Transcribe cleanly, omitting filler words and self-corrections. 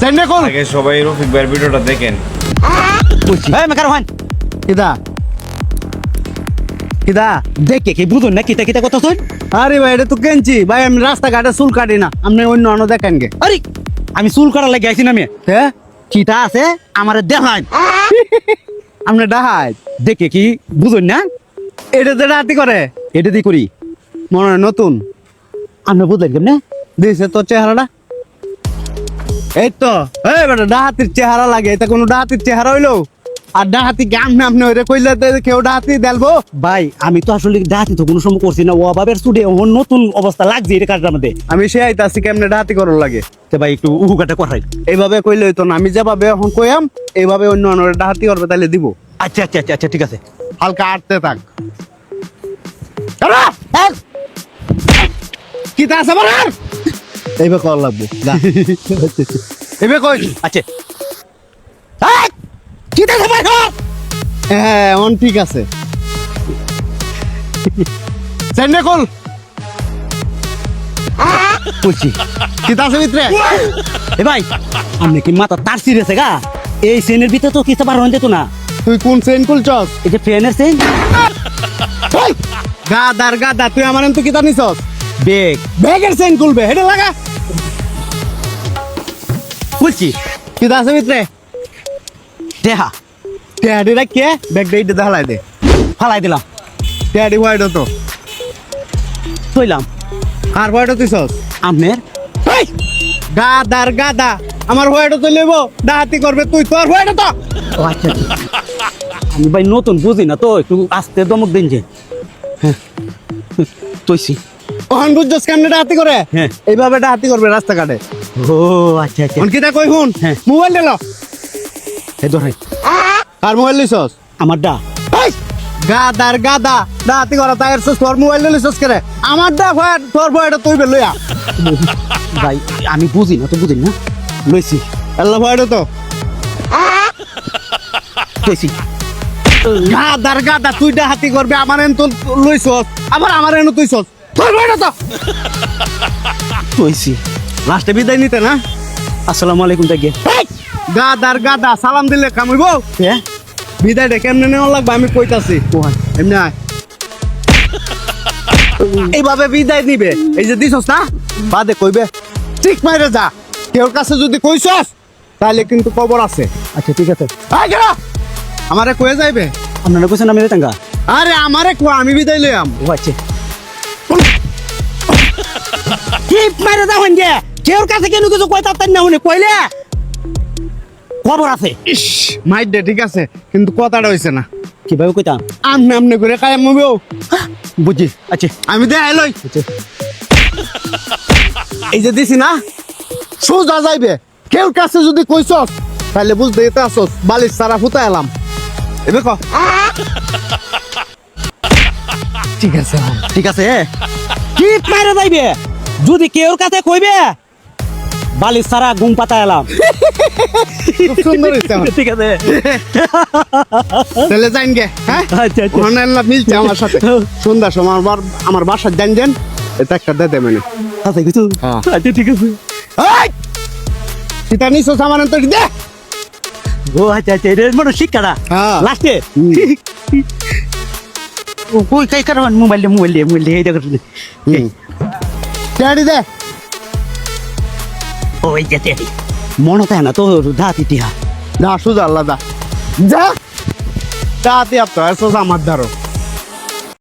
সেন্ডে call আগে সবাই রফিক ভাইয়ের ভিডিওটা দেখেন। এই মেকার হন কিদা কিদা দেখে কি বুঝুন না কিতা কিতা কথা শুন। আরে ভাই এটা তো কেনছি ভাই, আমি রাস্তাঘাটে চুল কাটি না, আপনি অন্য অন্য দেখেন গে। আরে আমি চুল কাটার লাগে আইছি না আমি। হ্যাঁ কিতা আছে আমারে দেখান। আপনি ডাহাই দেখে কি বুঝুন না এটা যে রাতি করে এটা দিয়ে করি মনে হয় নতুন আপনি বুঝলেন কেমনে? দিয়েছে তোর চেহারাটা। এই তো এই বেটা ডাহাতির চেহারা লাগে, এটা কোনো ডাহাতির চেহারা হইলো? আর ডাহাতি গাম আপনি ওইটা কইলে তো কেউ ডাহাতি দেলবো? ভাই আমি তো আসলে ডাহাতি তো কোনো সময় করছি না, ও বাবের চুটে নতুন অবস্থা লাগছে এটা কাজটার মধ্যে। আমি সে আইতাছি কেমনে ডাহাতি করার লাগে। তো ভাই একটু উহু কাটা করাই। এইভাবে কইলে হইতো না, আমি যেভাবে এখন কইয়াম এইভাবে অন্য অন্য ডাহাতি করবে তাহলে দিব। আচ্ছা আচ্ছা আচ্ছা আচ্ছা ঠিক আছে। হালকা আটতে থাক। কি তা আছে বলার? এইভাবে কর লাগবো যা। এইভাবে কই আচ্ছা কিতা আছে ভাই? হ্যাঁ এখন ঠিক আছে। সেন্ডে কল বুঝছি। কি তা আছে ভিতরে? এ ভাই আপনি কি মাথা তার সিরিয়াসে গা? এই সেনের ভিতরে তো কিছু বার হন যেত না। তুই কোন সেন খুলছস? এই যে ফ্যানের সেন গাদার গাদা, তুই আমার তো কি জানিসস? বেগ ব্যাগের সেন খুলবে হেডে লাগা। বুঝছি। কি তা আছে ভিতরে? দেহা ট্যাডি রাখকে ব্যাগটা ইটে দেখালাই দে। ফালাই দিলাম ট্যাডি হোয়াইট তো থইলাম। কার হোয়াইট তুইছস? আপনার গাদার গাদা, আমার হোয়াইট তো লইব ডাহাতি করবে তুই, তোর হোয়াইট তো। ও আচ্ছা আচ্ছা। আমি ভাই নতুন বুঝি না তো, একটু আস্তে দমক দিন যে। হ্যাঁ তৈছি। ওহন বুঝছস কেমনে ডাহাতি করে? হ্যাঁ। এইভাবে ডাহাতি করবে রাস্তাঘাটে। ও আচ্ছা আচ্ছা। কোন কিটা কই হুন? হ্যাঁ। মোবাইল দিল। এ ধরে আর মোবাইল লিছস? আমার ডা গাদার গাদা, ডাহাতি করা তাই তোর মোবাইল লিছস করে? আমার দা হোয়াইট, তোর হোয়াইট তুই বে লইয়া। ভাই আমি বুঝি না তো, বুঝি না লইছি আল্লাহ হোয়াইট তো। তৈছি। গাদার গাদা, তুই ডাহাতি করবে আমার এন তো লইছস, আবার আমার এন তুইছস, তোর হোয়াইট তো। তৈছি। লাস্টে বিদায় নিতে না? আসসালামু আলাইকুম তাকে। গাদার গাদা, সালাম দিলে কামইব। হ্যাঁ বিদায়টা কেমনে নেওয়া লাগবে আমি কইতাছি। এমনি আয়। এইভাবে বিদায় নিবে, এই যে দিছস না বাদে কইবে ঠিক মাইরে যা। কেউ কাছে যদি কইছস তাহলে কিন্তু খবর আছে। আচ্ছা ঠিক আছে। আয় গেলো আমারে কয়ে যাইবে। আপনারা কোথায় নামে টাঙ্গা? আরে আমারে কো, আমি বিদায় লইয়াম। ও আচ্ছা। টিপ মারে দাও গে, কেউর কাছে কেন কিছু কইতা তাই না, উনি কইলে খবর আছে। ইস মাইর দে ঠিক আছে, কিন্তু কথাটা হইছে না। কিভাবে কইতাম? আমনে আমনে করে কায়াম হইবো। বুঝছি। আচ্ছা আমি দে আইলই, আচ্ছা এই যে দিছি না সোজা যাইবে। কেউ কাছে যদি কইছস তাহলে বুঝতে এটা আসস বালিশ সারা ফুটা এলাম। এবে ক ঠিক আছে ঠিক আছে। টিপ মারে যাইবে, যদি কেউর কাছে কইবে বালিশ সারা ঘুম পাতা এলাম। খুব সুন্দর হইছে আমার। ঠিক আছে। তাহলে যাইন গে। হ্যাঁ আচ্ছা আচ্ছা। ওখানে আল্লাহ মিলছে আমার সাথে। সন্ধ্যার সময় আমার বাসার যান যান এটা একটা দে দে মানে। আচ্ছা কিছু। হ্যাঁ। আচ্ছা ঠিক আছে। এই সীতা নিছস আমার তো দে। ও আচ্ছা আচ্ছা, এটা মনে শিক্ষাটা হ্যাঁ। লাস্টে। ও কই কাই কারণ মোবাইল দে এইটা করতে। টেডি দে। ওই যেতে মনে থাকে না তো দাঁত ইতিহা। দা সুজা আল্লাহ দা যা দাঁতি আপতো এসো আমার ধারো।